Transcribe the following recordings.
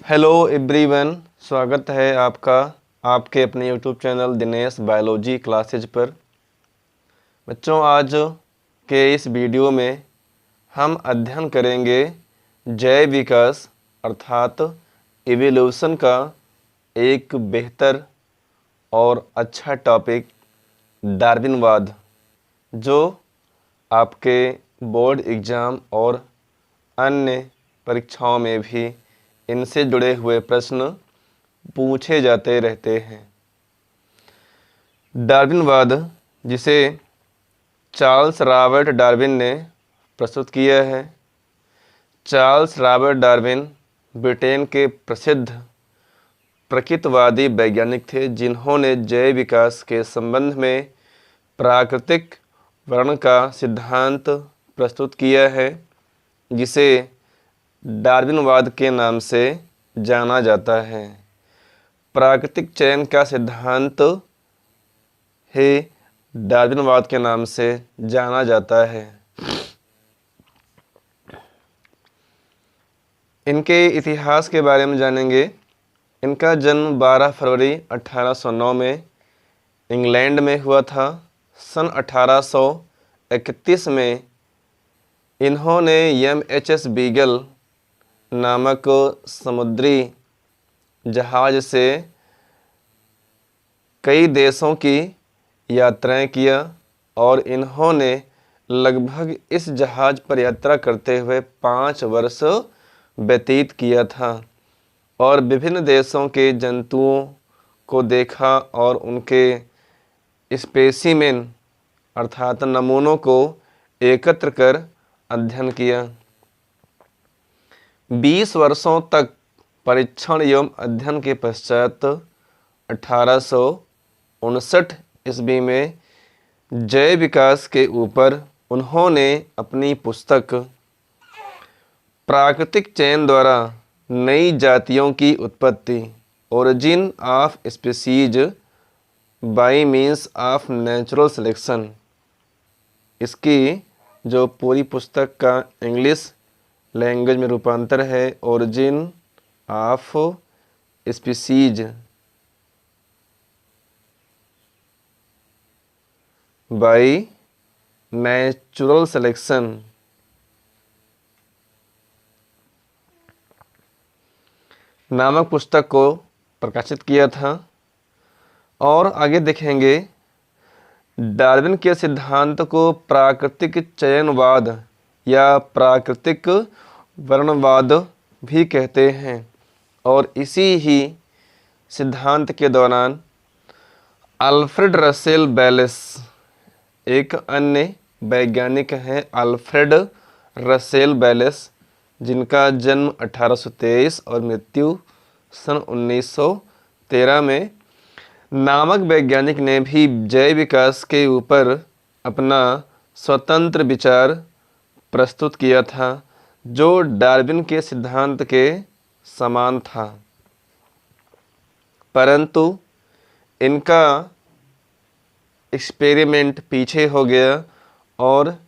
Hello everyone, स्वागत है आपका आपके अपने YouTube channel Dinesh biology classes पर। बच्चों, आज के इस वीडियो में हम अध्ययन करेंगे जैव विकास अर्थात इवोल्यूशन का एक बेहतर और अच्छा टॉपिक डार्विनवाद, जो आपके बोर्ड एग्ज़ाम और अन्य परीक्षाओं में भी इनसे जुड़े हुए प्रश्न पूछे जाते रहते हैं। डार्विनवाद, जिसे चार्ल्स रॉबर्ट डार्विन ने प्रस्तुत किया है। चार्ल्स रॉबर्ट डार्विन ब्रिटेन के प्रसिद्ध प्रकृतिवादी वैज्ञानिक थे, जिन्होंने जैव विकास के संबंध में प्राकृतिक वर्णन का सिद्धांत प्रस्तुत किया है, जिसे डार्विनवाद के नाम से जाना जाता है। प्राकृतिक चयन का सिद्धांत ही डार्विनवाद के नाम से जाना जाता है। इनके इतिहास के बारे में जानेंगे। इनका जन्म 12 फरवरी 1809 में इंग्लैंड में हुआ था। सन 1831 में इन्होंने एमएचएस बीगल नामक समुद्री जहाज़ से कई देशों की यात्राएं किया और इन्होंने लगभग इस जहाज़ पर यात्रा करते हुए 5 वर्ष व्यतीत किया था और विभिन्न देशों के जंतुओं को देखा और उनके स्पेसिमेन अर्थात नमूनों को एकत्र कर अध्ययन किया। 20 वर्षों तक परीक्षण एवं अध्ययन के पश्चात 1859 ईस्वी में जैव विकास के ऊपर उन्होंने अपनी पुस्तक प्राकृतिक चयन द्वारा नई जातियों की उत्पत्ति, origin of species bye means of natural selection, इसकी जो पूरी पुस्तक का इंग्लिश लैंग्वेज में रूपांतर है origin of species by natural selection, नामक पुस्तक को प्रकाशित किया था। और आगे देखेंगे, डार्विन के सिद्धांत को प्राकृतिक चयनवाद या प्राकृतिक वर्णनवाद भी कहते हैं और इसी ही सिद्धांत के दौरान अल्फ्रेड रसेल वेलेस, एक अन्य वैज्ञानिक हैं अल्फ्रेड रसेल वेलेस, जिनका जन्म 1823 और मृत्यु सन 1913 में, नामक वैज्ञानिक ने भी जैव विकास के ऊपर अपना स्वतंत्र विचार प्रस्तुत किया था, जो डार्विन के सिद्धांत के समान था। परंतु इनका एक्सपेरिमेंट पीछे हो गया और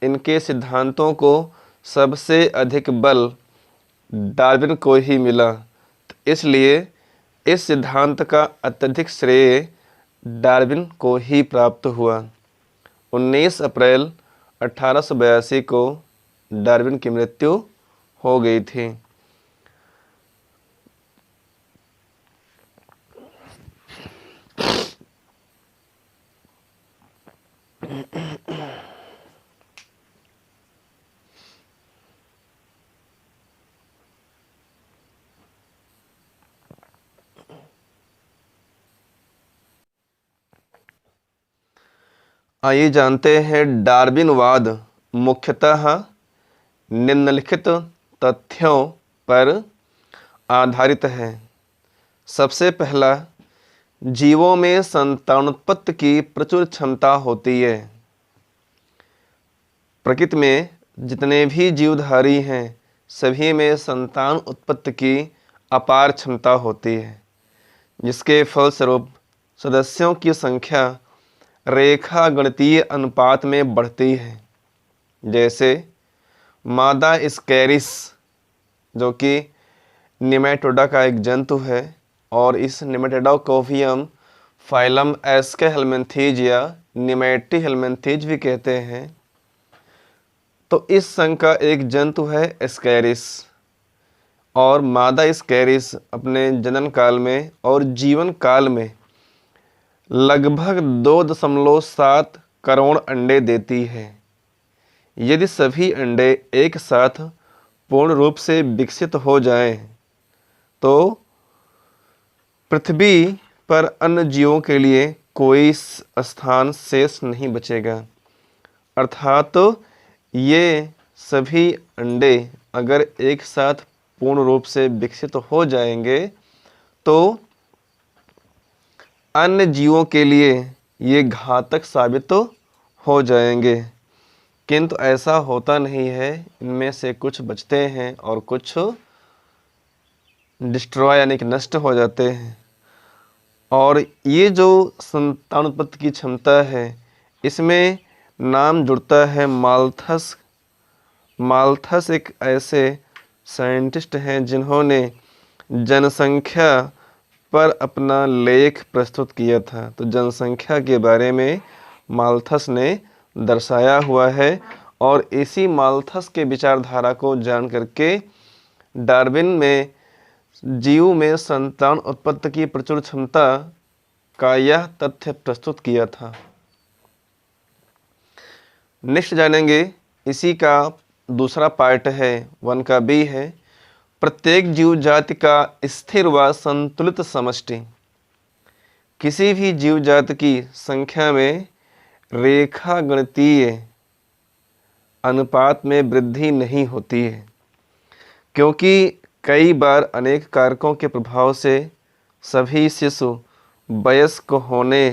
इनके सिद्धांतों को सबसे अधिक बल डार्विन को ही मिला। तो इसलिए इस सिद्धांत का अत्यधिक श्रेय डार्विन को ही प्राप्त हुआ। 19 अप्रैल 1882 को डार्विन की मृत्यु हो गई थी। आइए जानते हैं, डार्विनवाद मुख्यतः निम्नलिखित तथ्यों पर आधारित है। सबसे पहला, जीवों में संतानोत्पत्ति की प्रचुर क्षमता होती है। प्रकृति में जितने भी जीवधारी हैं, सभी में संतान उत्पत्ति की अपार क्षमता होती है, जिसके फलस्वरूप सदस्यों की संख्या रेखा गणितीय अनुपात में बढ़ती है। जैसे मादा स्कैरिस, जो कि निमेटोडा का एक जंतु है और इस निमेटोडा को भी हम फाइलम एस्के हेलमिंथीज या निमेटी हेलमिंथीज भी कहते हैं। तो इस संघ का एक जंतु है एस्कैरिस और मादा स्कैरिस अपने जनन काल में और जीवन काल में लगभग 2.7 करोड़ अंडे देती है। यदि सभी अंडे एक साथ पूर्ण रूप से विकसित हो जाएं, तो पृथ्वी पर अन्य जीवों के लिए कोई स्थान शेष नहीं बचेगा। अर्थात ये सभी अंडे अगर एक साथ पूर्ण रूप से विकसित हो जाएंगे तो अन्य जीवों के लिए ये घातक साबित हो जाएंगे, किंतु ऐसा होता नहीं है। इनमें से कुछ बचते हैं और कुछ डिस्ट्रॉय यानी कि नष्ट हो जाते हैं। और ये जो संतान उत्पत्ति की क्षमता है, इसमें नाम जुड़ता है माल्थस। माल्थस एक ऐसे साइंटिस्ट हैं जिन्होंने जनसंख्या पर अपना लेख प्रस्तुत किया था। तो जनसंख्या के बारे में माल्थस ने दर्शाया हुआ है और इसी माल्थस के विचारधारा को जान करके डार्विन में जीव में संतान उत्पत्ति की प्रचुर क्षमता का यह तथ्य प्रस्तुत किया था। नेक्स्ट जानेंगे, इसी का दूसरा पार्ट है 1 का बी है, प्रत्येक जीव जाति का स्थिर व संतुलित समष्टि। किसी भी जीव जाति की संख्या में रेखा गणितीय अनुपात में वृद्धि नहीं होती है, क्योंकि कई बार अनेक कारकों के प्रभाव से सभी शिशु वयस्क होने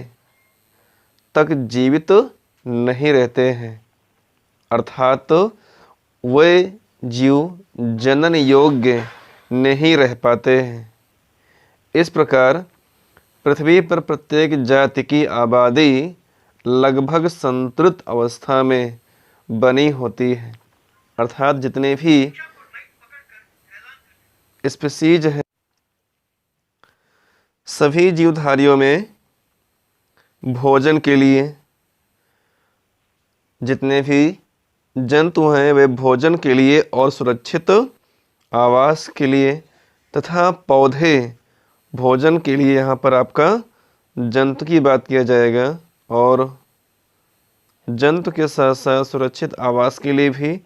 तक जीवित नहीं रहते हैं, अर्थात वे जीव जनन योग्य नहीं रह पाते हैं। इस प्रकार पृथ्वी पर प्रत्येक जाति की आबादी लगभग संतुलित अवस्था में बनी होती है, अर्थात जितने भी स्पीशीज हैं सभी जीवधारियों में भोजन के लिए, जितने भी जंतु हैं वे भोजन के लिए और सुरक्षित आवास के लिए तथा पौधे भोजन के लिए, यहाँ पर आपका जंतु की बात किया जाएगा और जंतु के साथ साथ सुरक्षित आवास के लिए भी।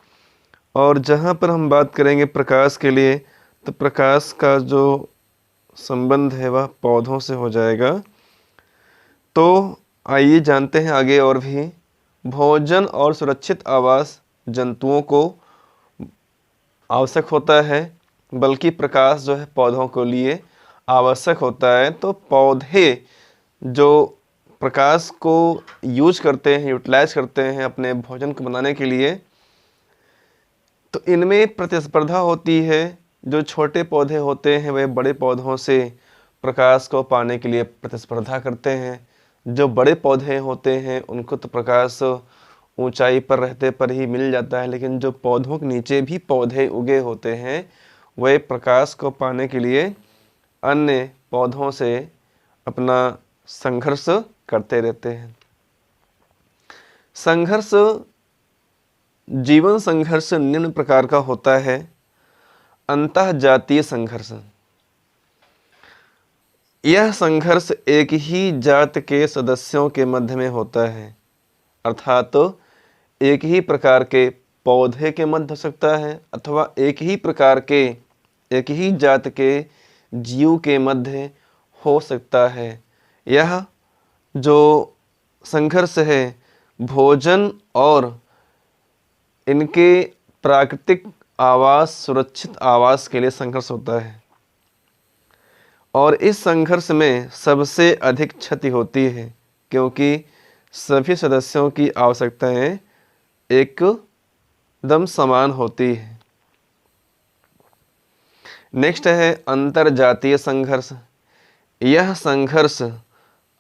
और जहाँ पर हम बात करेंगे प्रकाश के लिए, तो प्रकाश का जो संबंध है वह पौधों से हो जाएगा। तो आइए जानते हैं आगे और भी। भोजन और सुरक्षित आवास जंतुओं को आवश्यक होता है, बल्कि प्रकाश जो है पौधों के लिए आवश्यक होता है। तो पौधे जो प्रकाश को यूज करते हैं, यूटिलाइज करते हैं अपने भोजन को बनाने के लिए, तो इनमें प्रतिस्पर्धा होती है। जो छोटे पौधे होते हैं वे बड़े पौधों से प्रकाश को पाने के लिए प्रतिस्पर्धा करते हैं। जो बड़े पौधे होते हैं उनको तो प्रकाश ऊंचाई पर रहते पर ही मिल जाता है, लेकिन जो पौधों के नीचे भी पौधे उगे होते हैं वे प्रकाश को पाने के लिए अन्य पौधों से अपना संघर्ष करते रहते हैं। संघर्ष, जीवन संघर्ष निम्न प्रकार का होता है। अंतःजातीय संघर्ष, यह संघर्ष एक ही जात के सदस्यों के मध्य में होता है, अर्थात एक ही प्रकार के पौधे के मध्य हो सकता है अथवा एक ही प्रकार के, एक ही जात के जीव के मध्य हो सकता है। यह जो संघर्ष है भोजन और इनके प्राकृतिक आवास, सुरक्षित आवास के लिए संघर्ष होता है। और इस संघर्ष में सबसे अधिक क्षति होती है, क्योंकि सभी सदस्यों की आवश्यकताएं एकदम समान होती है। नेक्स्ट है अंतरजातीय संघर्ष। यह संघर्ष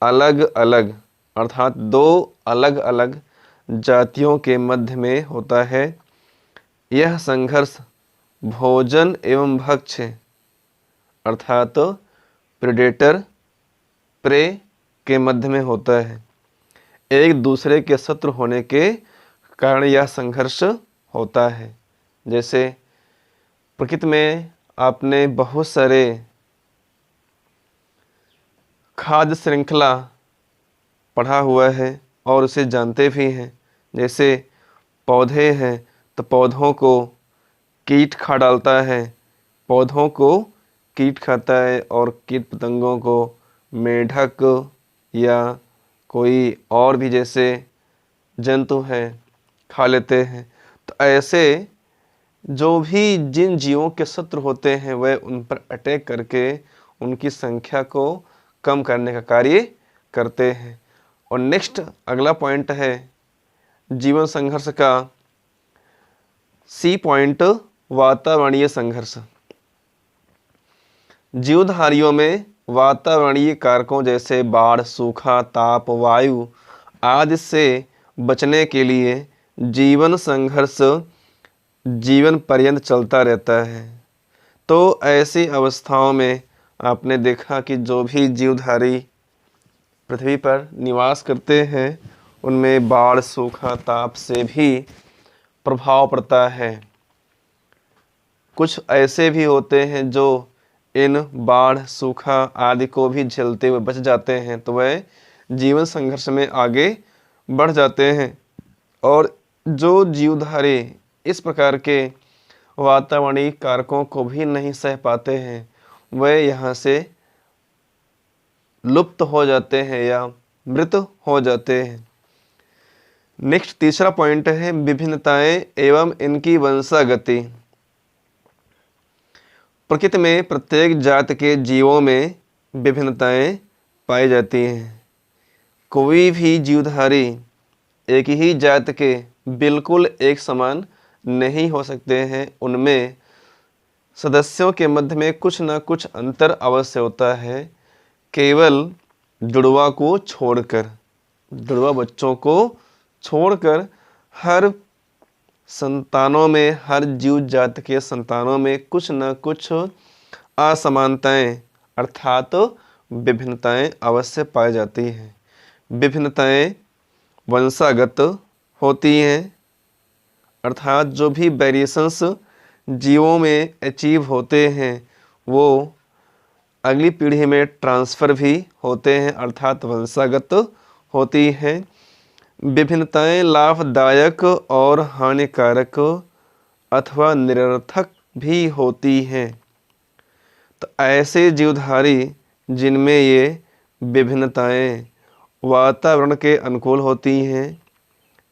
अलग अलग, अर्थात दो अलग अलग जातियों के मध्य में होता है। यह संघर्ष भोजन एवं भक्ष्य अर्थात प्रेडेटर प्रे के मध्य में होता है। एक दूसरे के शत्रु होने के कारण यह संघर्ष होता है। जैसे प्रकृति में आपने बहुत सारे खाद्य श्रृंखला पढ़ा हुआ है और उसे जानते भी हैं। जैसे पौधे हैं तो पौधों को कीट खा डालता है, पौधों को कीट खाता है और कीट पतंगों को मेढक या कोई और भी जैसे जंतु हैं खा लेते हैं। तो ऐसे जो भी जिन जीवों के शत्रु होते हैं वह उन पर अटैक करके उनकी संख्या को कम करने का कार्य करते हैं। और नेक्स्ट अगला पॉइंट है जीवन संघर्ष का सी पॉइंट, वातावरणीय संघर्ष। जीवधारियों में वातावरणीय कारकों जैसे बाढ़, सूखा, ताप, वायु आदि से बचने के लिए जीवन संघर्ष जीवन पर्यंत चलता रहता है। तो ऐसी अवस्थाओं में आपने देखा कि जो भी जीवधारी पृथ्वी पर निवास करते हैं उनमें बाढ़, सूखा, ताप से भी प्रभाव पड़ता है। कुछ ऐसे भी होते हैं जो इन बाढ़, सूखा आदि को भी झेलते हुए बच जाते हैं, तो वह जीवन संघर्ष में आगे बढ़ जाते हैं। और जो जीवधारी इस प्रकार के वातावरणीय कारकों को भी नहीं सह पाते हैं वह यहाँ से लुप्त हो जाते हैं या मृत हो जाते हैं। नेक्स्ट तीसरा पॉइंट है विभिन्नताएं एवं इनकी वंशागति। प्रकृति में प्रत्येक जात के जीवों में विभिन्नताएं पाई जाती हैं। कोई भी जीवधारी एक ही जात के बिल्कुल एक समान नहीं हो सकते हैं। उनमें सदस्यों के मध्य में कुछ न कुछ अंतर अवश्य होता है। केवल जुड़वा को छोड़कर, जुड़वा बच्चों को छोड़कर हर संतानों में, हर जीव जाति के संतानों में कुछ न कुछ असमानताएं अर्थात विभिन्नताएं अवश्य पाई जाती हैं। विभिन्नताएं वंशागत होती हैं, अर्थात जो भी वेरिएशंस जीवों में अचीव होते हैं वो अगली पीढ़ी में ट्रांसफ़र भी होते हैं, अर्थात वंशागत होती हैं। विभिन्नताएं लाभदायक और हानिकारक अथवा निरर्थक भी होती हैं। तो ऐसे जीवधारी जिनमें ये विभिन्नताएं वातावरण के अनुकूल होती हैं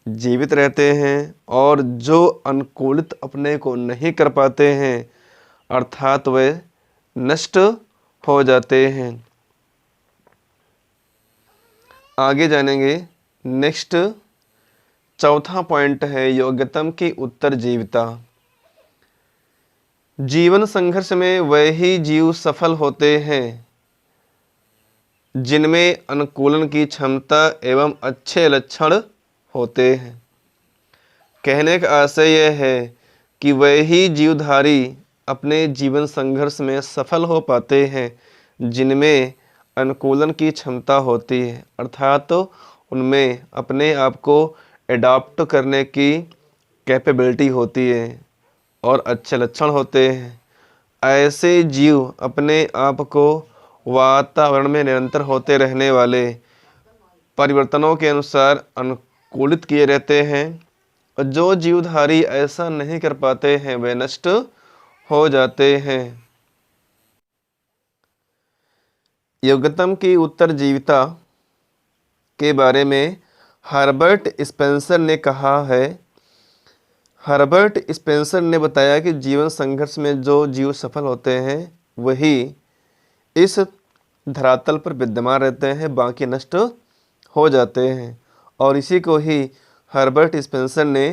जीवित रहते हैं, और जो अनुकूलित अपने को नहीं कर पाते हैं अर्थात वे नष्ट हो जाते हैं। आगे जानेंगे। नेक्स्ट चौथा पॉइंट है योग्यतम की उत्तरजीविता। जीवन संघर्ष में वही जीव सफल होते हैं जिनमें अनुकूलन की क्षमता एवं अच्छे लक्षण होते हैं। कहने का आशय यह है कि वही जीवधारी अपने जीवन संघर्ष में सफल हो पाते हैं जिनमें अनुकूलन की क्षमता होती है, अर्थात उनमें अपने आप को एडॉप्ट करने की कैपेबिलिटी होती है और अच्छे लक्षण होते हैं। ऐसे जीव अपने आप को वातावरण में निरंतर होते रहने वाले परिवर्तनों के अनुसार अनुकूलित किए रहते हैं, और जो जीवधारी ऐसा नहीं कर पाते हैं वे नष्ट हो जाते हैं। योग्यतम की उत्तरजीविता के बारे में हर्बर्ट स्पेंसर ने कहा है। हर्बर्ट स्पेंसर ने बताया कि जीवन संघर्ष में जो जीव सफल होते हैं वही इस धरातल पर विद्यमान रहते हैं, बाकी नष्ट हो जाते हैं। और इसी को ही हर्बर्ट स्पेंसर ने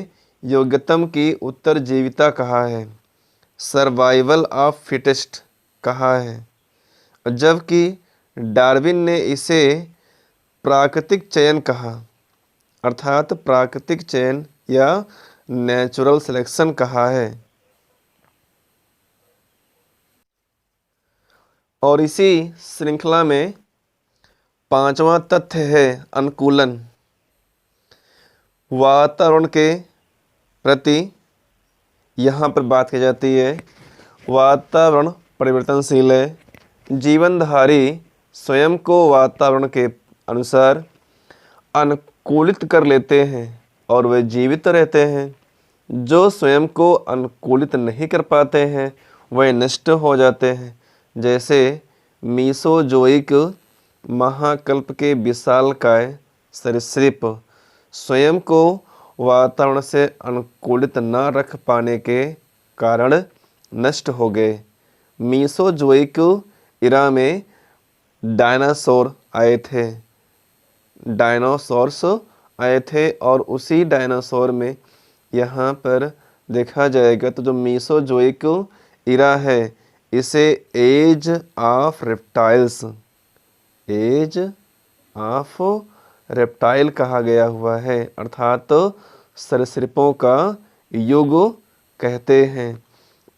योग्यतम की उत्तरजीविता कहा है, सर्वाइवल ऑफ फिटेस्ट कहा है, जबकि डार्विन ने इसे प्राकृतिक चयन कहा, अर्थात प्राकृतिक चयन या नेचुरल सिलेक्शन कहा है। और इसी श्रृंखला में पांचवा तथ्य है अनुकूलन। वातावरण के प्रति यहाँ पर बात की जाती है। वातावरण परिवर्तनशील है। जीवनधारी स्वयं को वातावरण के अनुसार अनुकूलित कर लेते हैं और वे जीवित रहते हैं। जो स्वयं को अनुकूलित नहीं कर पाते हैं वे नष्ट हो जाते हैं। जैसे मीसोजोइक महाकल्प के विशालकाय सरीसृप स्वयं को वातावरण से अनुकूलित न रख पाने के कारण नष्ट हो गए। मीसोजोइक इरा में डायनासोर आए थे, डायनासोर्स आए थे और उसी डायनासोर में यहाँ पर देखा जाएगा तो जो मीसोजोइक इरा है इसे age of reptiles, age of reptile कहा गया हुआ है, अर्थात सरीसृपों का युग कहते हैं।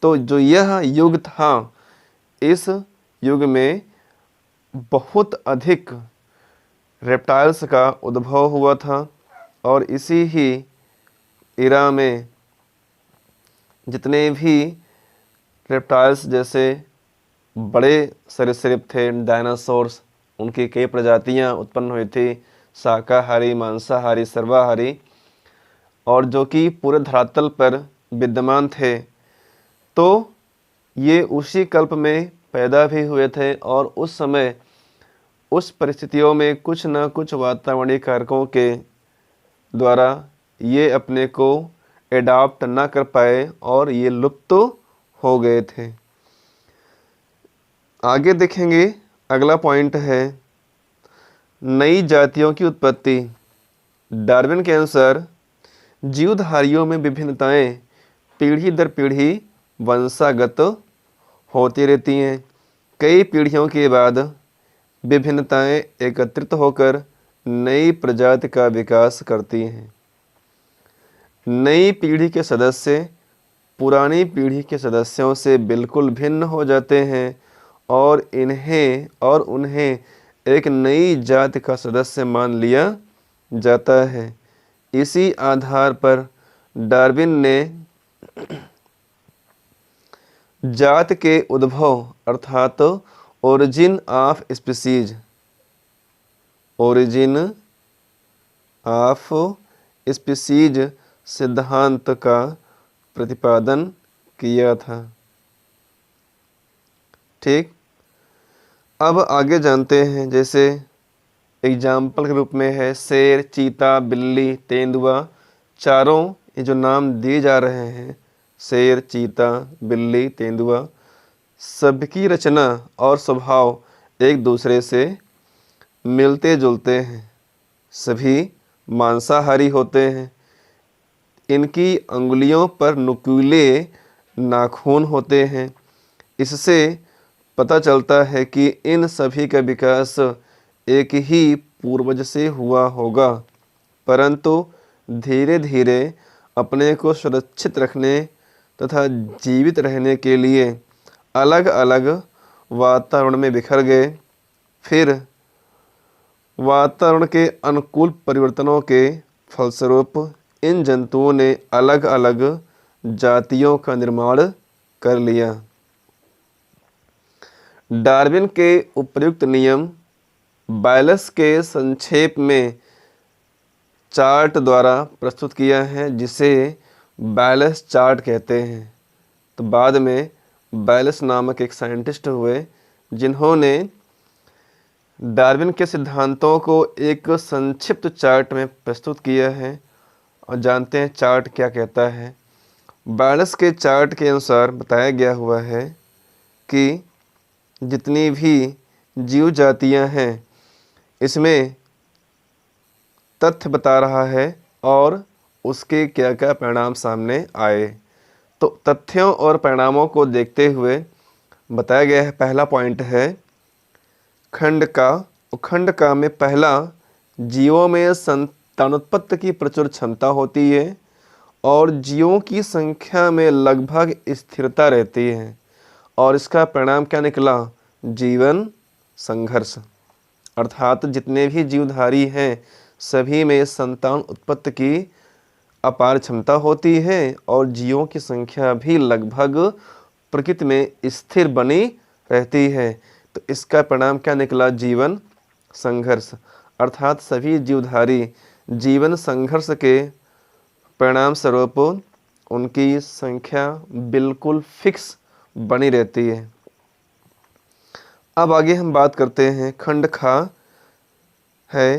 तो जो यह युग था, इस युग में बहुत अधिक रेप्टाइल्स का उद्भव हुआ था और इसी ही इरा में जितने भी रेप्टाइल्स जैसे बड़े सरीसृप थे, डायनासोर्स, उनकी कई प्रजातियां उत्पन्न हुई थी, शाकाहारी, मांसाहारी, सर्वाहारी, और जो कि पूरे धरातल पर विद्यमान थे। तो ये उसी कल्प में पैदा भी हुए थे और उस समय उस परिस्थितियों में कुछ न कुछ वातावरणीय कारकों के द्वारा ये अपने को एडॉप्ट ना कर पाए और ये लुप्त हो गए थे। आगे देखेंगे, अगला पॉइंट है नई जातियों की उत्पत्ति। डार्विन के अनुसार जीवधारियों में विभिन्नताएं पीढ़ी दर पीढ़ी वंशागत होती रहती हैं। कई पीढ़ियों के बाद विभिन्नताएं एकत्रित होकर नई प्रजाति का विकास करती हैं। नई पीढ़ी के सदस्य पुरानी पीढ़ी के सदस्यों से बिल्कुल भिन्न हो जाते हैं और उन्हें एक नई जाति का सदस्य मान लिया जाता है। इसी आधार पर डार्विन ने जाति के उद्भव अर्थात origin of species, origin of species सिद्धांत का प्रतिपादन किया था। ठीक, अब आगे जानते हैं। जैसे एग्जाम्पल के रूप में है शेर, चीता, बिल्ली, तेंदुआ, चारों ये जो नाम दिए जा रहे हैं, शेर, चीता, बिल्ली, तेंदुआ, सबकी रचना और स्वभाव एक दूसरे से मिलते जुलते हैं। सभी मांसाहारी होते हैं। इनकी अंगुलियों पर नुकीले नाखून होते हैं। इससे पता चलता है कि इन सभी का विकास एक ही पूर्वज से हुआ होगा, परंतु धीरे धीरे अपने को सुरक्षित रखने तथा जीवित रहने के लिए अलग अलग वातावरण में बिखर गए। फिर वातावरण के अनुकूल परिवर्तनों के फलस्वरूप इन जंतुओं ने अलग अलग जातियों का निर्माण कर लिया। डार्विन के उपर्युक्त नियम बैलेस के संक्षेप में चार्ट द्वारा प्रस्तुत किया है, जिसे बैलेस चार्ट कहते हैं। तो बाद में बैलेस नामक एक साइंटिस्ट हुए जिन्होंने डार्विन के सिद्धांतों को एक संक्षिप्त चार्ट में प्रस्तुत किया है। और जानते हैं चार्ट क्या कहता है। बैलेस के चार्ट के अनुसार बताया गया हुआ है कि जितनी भी जीव जातियां हैं इसमें तथ्य बता रहा है और उसके क्या क्या परिणाम सामने आए। तो तथ्यों और परिणामों को देखते हुए बताया गया है। पहला पॉइंट है खंड का। खंड का में पहला, जीवों में संतानोत्पत्ति की प्रचुर क्षमता होती है और जीवों की संख्या में लगभग स्थिरता रहती है। और इसका परिणाम क्या निकला? जीवन संघर्ष, अर्थात जितने भी जीवधारी हैं सभी में संतान उत्पत्ति की अपार क्षमता होती है और जीवों की संख्या भी लगभग प्रकृति में स्थिर बनी रहती है। तो इसका परिणाम क्या निकला? जीवन संघर्ष, अर्थात सभी जीवधारी जीवन संघर्ष के परिणाम स्वरूप उनकी संख्या बिल्कुल फिक्स बनी रहती है। अब आगे हम बात करते हैं खंड खा है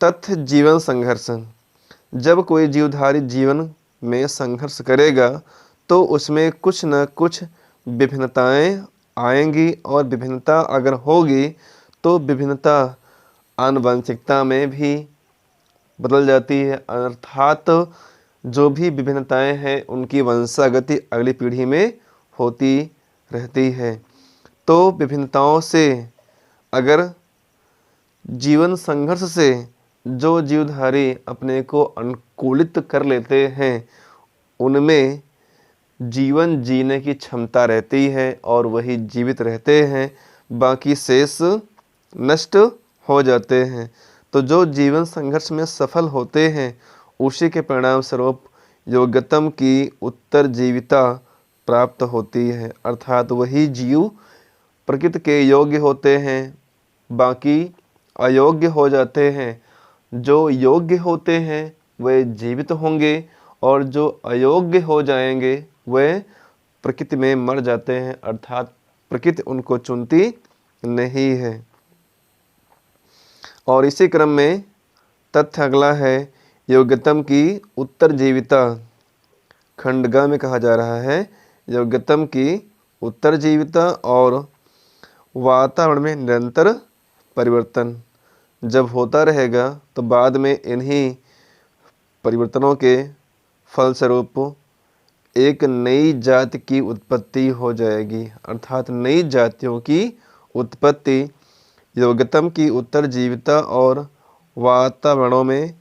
तथ्य जीवन संघर्ष। जब कोई जीवधारी जीवन में संघर्ष करेगा तो उसमें कुछ न कुछ विभिन्नताएं आएंगी और विभिन्नता अगर होगी तो विभिन्नता आनुवंशिकता में भी बदल जाती है, अर्थात जो भी विभिन्नताएं हैं उनकी वंशागति अगली पीढ़ी में होती रहती है। तो विभिन्नताओं से अगर जीवन संघर्ष से जो जीवधारी अपने को अनुकूलित कर लेते हैं उनमें जीवन जीने की क्षमता रहती है और वही जीवित रहते हैं, बाकी शेष नष्ट हो जाते हैं। तो जो जीवन संघर्ष में सफल होते हैं उसी के परिणाम स्वरूप योग्यतम की उत्तरजीविता प्राप्त होती है, अर्थात वही जीव प्रकृति के योग्य होते हैं, बाकी अयोग्य हो जाते हैं। जो योग्य होते हैं वे जीवित होंगे और जो अयोग्य हो जाएंगे वे प्रकृति में मर जाते हैं, अर्थात प्रकृति उनको चुनती नहीं है। और इसी क्रम में तथ्य अगला है योग्यतम की उत्तरजीविता। खंड ग में कहा जा रहा है योग्यतम की उत्तरजीविता और वातावरण में निरंतर परिवर्तन जब होता रहेगा तो बाद में इन्हीं परिवर्तनों के फलस्वरूप एक नई जाति की उत्पत्ति हो जाएगी, अर्थात नई जातियों की उत्पत्ति योग्यतम की उत्तरजीविता और वातावरणों में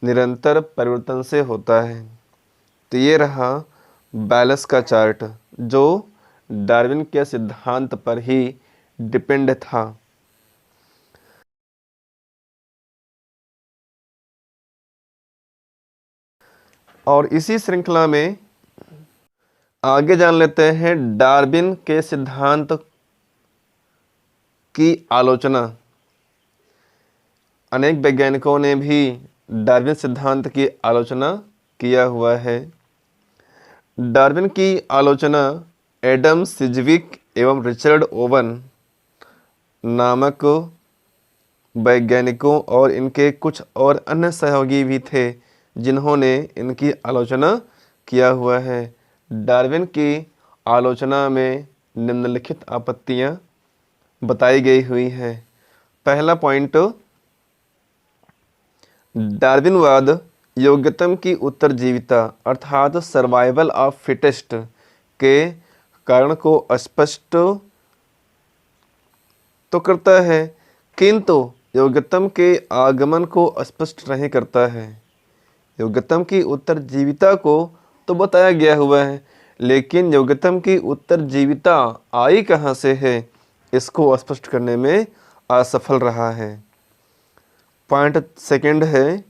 निरंतर परिवर्तन से होता है। तो ये रहा बैलेंस का चार्ट जो डार्विन के सिद्धांत पर ही डिपेंड था। और इसी श्रृंखला में आगे जान लेते हैं डार्विन के सिद्धांत की आलोचना। अनेक वैज्ञानिकों ने भी डार्विन सिद्धांत की आलोचना किया हुआ है। डार्विन की आलोचना एडम सिजविक एवं रिचर्ड ओवन नामक वैज्ञानिकों और इनके कुछ और अन्य सहयोगी भी थे जिन्होंने इनकी आलोचना किया हुआ है। डार्विन की आलोचना में निम्नलिखित आपत्तियां बताई गई हुई हैं। पहला पॉइंट, डार्विनवाद योग्यतम की उत्तरजीविता अर्थात सर्वाइवल ऑफ फिटेस्ट के कारण को स्पष्ट तो करता है किंतु योग्यतम के आगमन को स्पष्ट नहीं करता है। योग्यतम की उत्तरजीविता को तो बताया गया हुआ है लेकिन योग्यतम की उत्तरजीविता आई कहाँ से है इसको स्पष्ट करने में असफल रहा है। पॉइंट सेकंड है,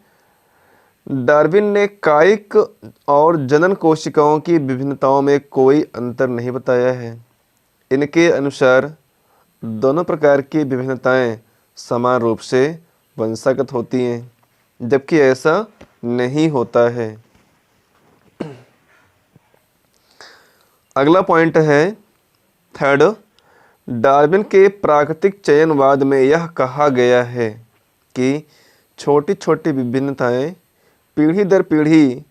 डार्विन ने कायिक और जनन कोशिकाओं की विभिन्नताओं में कोई अंतर नहीं बताया है। इनके अनुसार दोनों प्रकार की विभिन्नताएं समान रूप से वंशागत होती हैं, जबकि ऐसा नहीं होता है। अगला पॉइंट है थर्ड, डार्विन के प्राकृतिक चयनवाद में यह कहा गया है कि छोटी छोटी विभिन्नताएं पीढ़ी दर पीढ़ी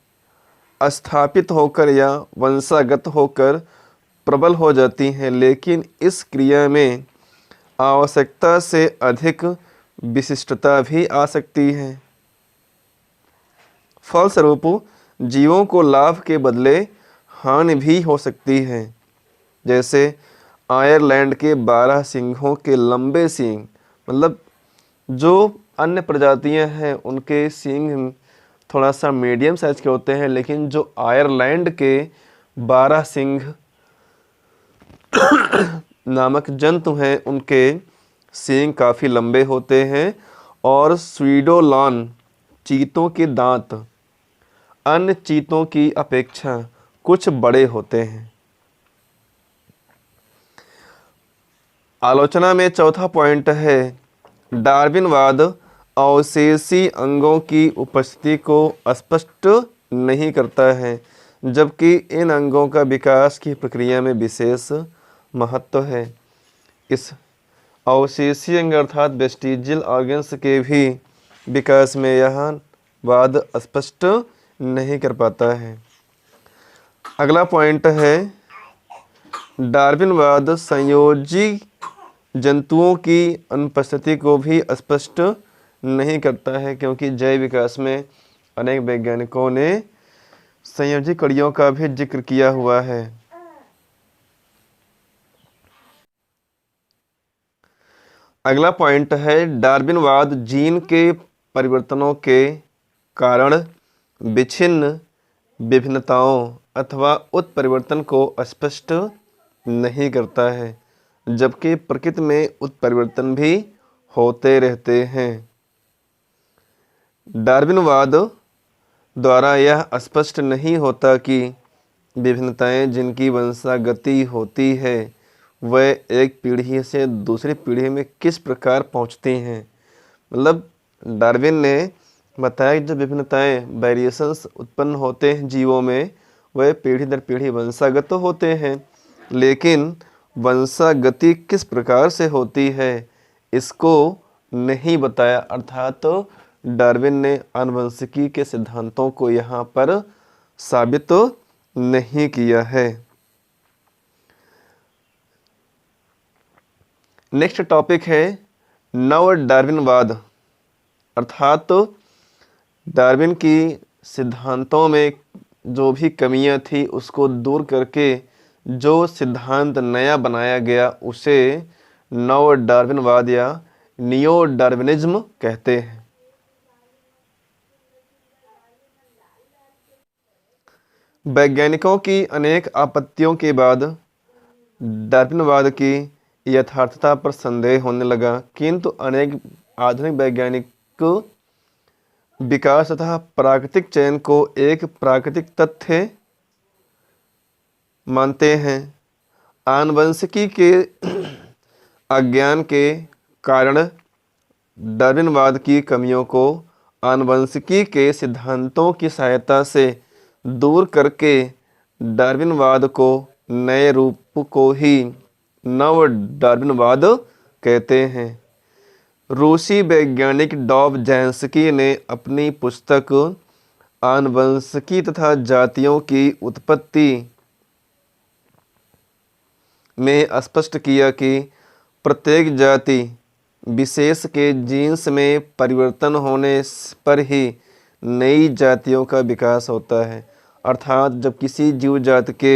स्थापित होकर या वंशागत होकर प्रबल हो जाती हैं, लेकिन इस क्रिया में आवश्यकता से अधिक विशिष्टता भी आ सकती है। फलस्वरूप जीवों को लाभ के बदले हानि भी हो सकती है। जैसे आयरलैंड के 12 सिंहों के लंबे सींग, मतलब जो अन्य प्रजातियां हैं उनके सींग थोड़ा सा मीडियम साइज के होते हैं, लेकिन जो आयरलैंड के 12 सिंह नामक जंतु हैं उनके सींग काफ़ी लंबे होते हैं और स्वीडोलॉन चीतों के दांत अन्य चीतों की अपेक्षा कुछ बड़े होते हैं। आलोचना में चौथा पॉइंट है, डार्विनवाद अवशेषी अंगों की उपस्थिति को स्पष्ट नहीं करता है, जबकि इन अंगों का विकास की प्रक्रिया में विशेष महत्व है। इस अवशेषी अंग अर्थात वेस्टिजियल ऑर्गन्स के भी विकास में यह वाद स्पष्ट नहीं कर पाता है। अगला पॉइंट है, डार्विनवाद संयोजी जंतुओं की अनुपस्थिति को भी स्पष्ट नहीं करता है, क्योंकि जैव विकास में अनेक वैज्ञानिकों ने संयोजी कड़ियों का भी जिक्र किया हुआ है। अगला पॉइंट है, डार्विनवाद जीन के परिवर्तनों के कारण विच्छिन्न विभिन्नताओं अथवा उत्परिवर्तन को स्पष्ट नहीं करता है, जबकि प्रकृति में उत्परिवर्तन भी होते रहते हैं। डार्विनवाद द्वारा यह स्पष्ट नहीं होता कि विभिन्नताएं जिनकी वंशागति होती है वह एक पीढ़ी से दूसरी पीढ़ी में किस प्रकार पहुंचती हैं। मतलब डार्विन ने बताया कि जो विभिन्नताएं वेरिएशंस उत्पन्न होते हैं जीवों में वह पीढ़ी दर पीढ़ी वंशागत तो होते हैं, लेकिन वंशागति किस प्रकार से होती है इसको नहीं बताया। अर्थात डार्विन ने आनुवंशिकी के सिद्धांतों को यहाँ पर साबित नहीं किया है। नेक्स्ट टॉपिक है नव डार्विनवाद, अर्थात डार्विन की सिद्धांतों में जो भी कमियां थी उसको दूर करके जो सिद्धांत नया बनाया गया उसे नव डार्विनवाद या नियो डार्विनिज्म कहते हैं। वैज्ञानिकों की अनेक आपत्तियों के बाद डार्विनवाद की यथार्थता पर संदेह होने लगा, किंतु अनेक आधुनिक वैज्ञानिक विकास तथा प्राकृतिक चयन को एक प्राकृतिक तथ्य मानते हैं। आनुवंशिकी के अज्ञान के कारण डार्विनवाद की कमियों को आनुवंशिकी के सिद्धांतों की सहायता से दूर करके डार्विनवाद को नए रूप को ही नव डार्विनवाद कहते हैं। रूसी वैज्ञानिक डॉबझांस्की ने अपनी पुस्तक आनुवंशिकी तथा जातियों की उत्पत्ति में स्पष्ट किया कि प्रत्येक जाति विशेष के जीन्स में परिवर्तन होने पर ही नई जातियों का विकास होता है। अर्थात जब किसी जीव जाति के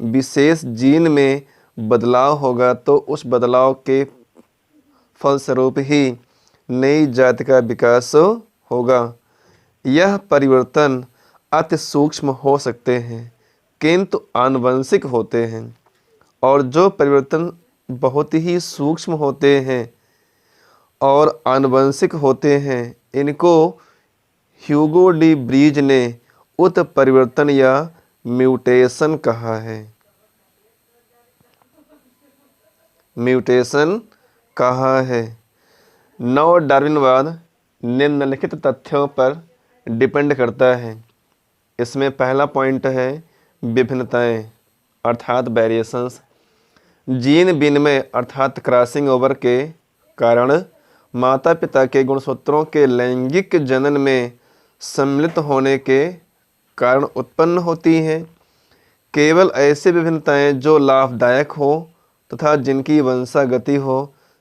विशेष जीन में बदलाव होगा तो उस बदलाव के फलस्वरूप ही नई जाति का विकास होगा। यह परिवर्तन अति सूक्ष्म हो सकते हैं किंतु आनुवंशिक होते हैं, और जो परिवर्तन बहुत ही सूक्ष्म होते हैं और आनुवंशिक होते हैं इनको ह्यूगो डी ब्रीज ने उत्परिवर्तन या म्यूटेशन कहा है। म्यूटेशन कहा है। नव डार्विनवाद निम्नलिखित तथ्यों पर डिपेंड करता है। इसमें पहला पॉइंट है विभिन्नताएं अर्थात वेरिएशंस। जीन विनिमय अर्थात क्रॉसिंग ओवर के कारण माता पिता के गुणसूत्रों के लैंगिक जनन में सम्मिलित होने के कारण उत्पन्न होती हैं। केवल ऐसी विभिन्नताएं जो लाभदायक हो तथा जिनकी वंशागति हो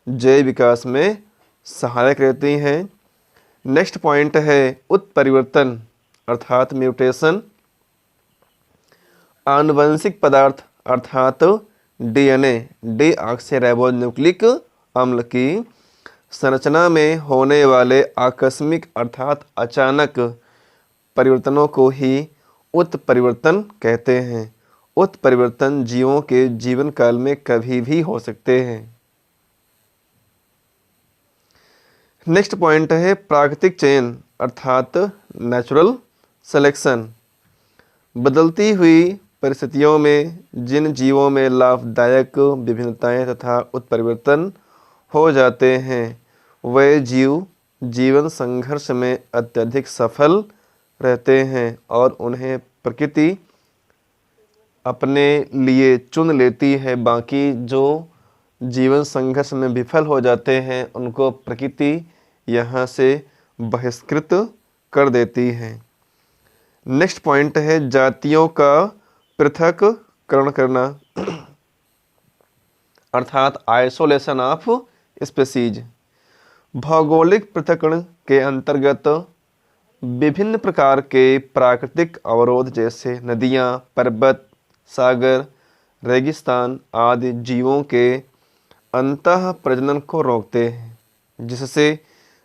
जैव विकास में सहायक रहती हैं। नेक्स्ट पॉइंट है उत्परिवर्तन अर्थात म्यूटेशन। आनुवंशिक पदार्थ अर्थात डीएनए डीऑक्सीराइबोन्यूक्लिक अम्ल की संरचना में होने वाले आकस्मिक अर्थात अचानक परिवर्तनों को ही उत्परिवर्तन कहते हैं, उत्परिवर्तन जीवों के जीवन काल में कभी भी हो सकते हैं। नेक्स्ट पॉइंट है प्राकृतिक चयन अर्थात नेचुरल सिलेक्शन। बदलती हुई परिस्थितियों में जिन जीवों में लाभदायक विभिन्नताएं तथा उत्परिवर्तन हो जाते हैं वे जीव जीवन संघर्ष में अत्यधिक सफल रहते हैं और उन्हें प्रकृति अपने लिए चुन लेती है। बाकी जो जीवन संघर्ष में विफल हो जाते हैं उनको प्रकृति यहाँ से बहिष्कृत कर देती है। नेक्स्ट पॉइंट है जातियों का पृथक्करण करना अर्थात आइसोलेशन ऑफ स्पीसीज। भौगोलिक पृथक्करण के अंतर्गत विभिन्न प्रकार के प्राकृतिक अवरोध जैसे नदियाँ, पर्वत, सागर, रेगिस्तान आदि जीवों के अंतः प्रजनन को रोकते हैं, जिससे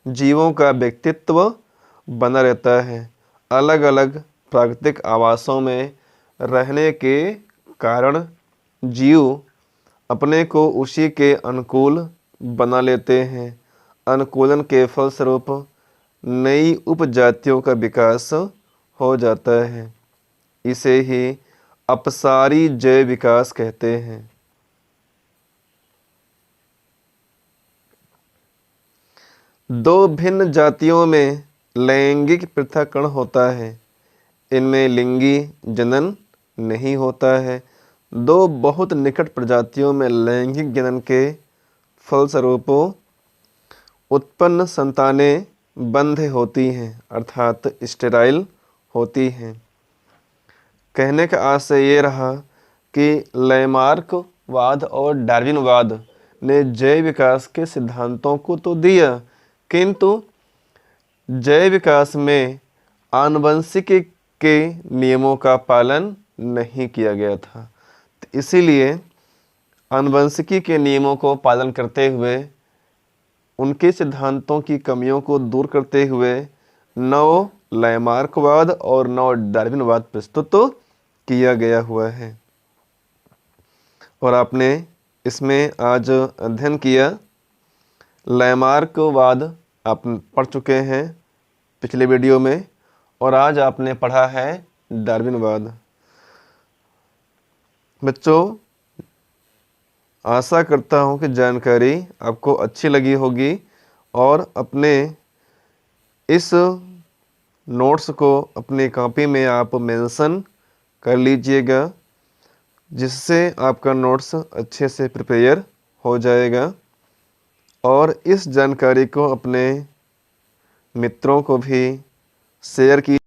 जीवों का व्यक्तित्व बना रहता है। अलग अलग प्राकृतिक आवासों में रहने के कारण जीव अपने को उसी के अनुकूल बना लेते हैं। अनुकूलन के फलस्वरूप नई उपजातियों का विकास हो जाता है। इसे ही अपसारी जैव विकास कहते हैं। दो भिन्न जातियों में लैंगिक पृथक्करण होता है। इनमें लिंगी जनन नहीं होता है। दो बहुत निकट प्रजातियों में लैंगिक जनन के फलस्वरूप उत्पन्न संतानें बंध्य होती हैं अर्थात स्टेराइल होती हैं। कहने का आशय ये रहा कि लैमार्कवाद और डार्विनवाद ने जैव विकास के सिद्धांतों को तो दिया, किंतु जैव विकास में आनुवंशिकी के नियमों का पालन नहीं किया गया था। तो इसीलिए आनुवंशिकी के नियमों को पालन करते हुए उनके सिद्धांतों की कमियों को दूर करते हुए नव लैमार्कवाद और नव डार्विनवाद प्रस्तुत किया गया हुआ है। और आपने इसमें आज अध्ययन किया। लैमार्कवाद आप पढ़ चुके हैं पिछले वीडियो में और आज आपने पढ़ा है डार्विनवाद। बच्चों, आशा करता हूँ कि जानकारी आपको अच्छी लगी होगी और अपने इस नोट्स को अपनी कॉपी में आप मेंशन कर लीजिएगा, जिससे आपका नोट्स अच्छे से प्रिपेयर हो जाएगा। और इस जानकारी को अपने मित्रों को भी शेयर की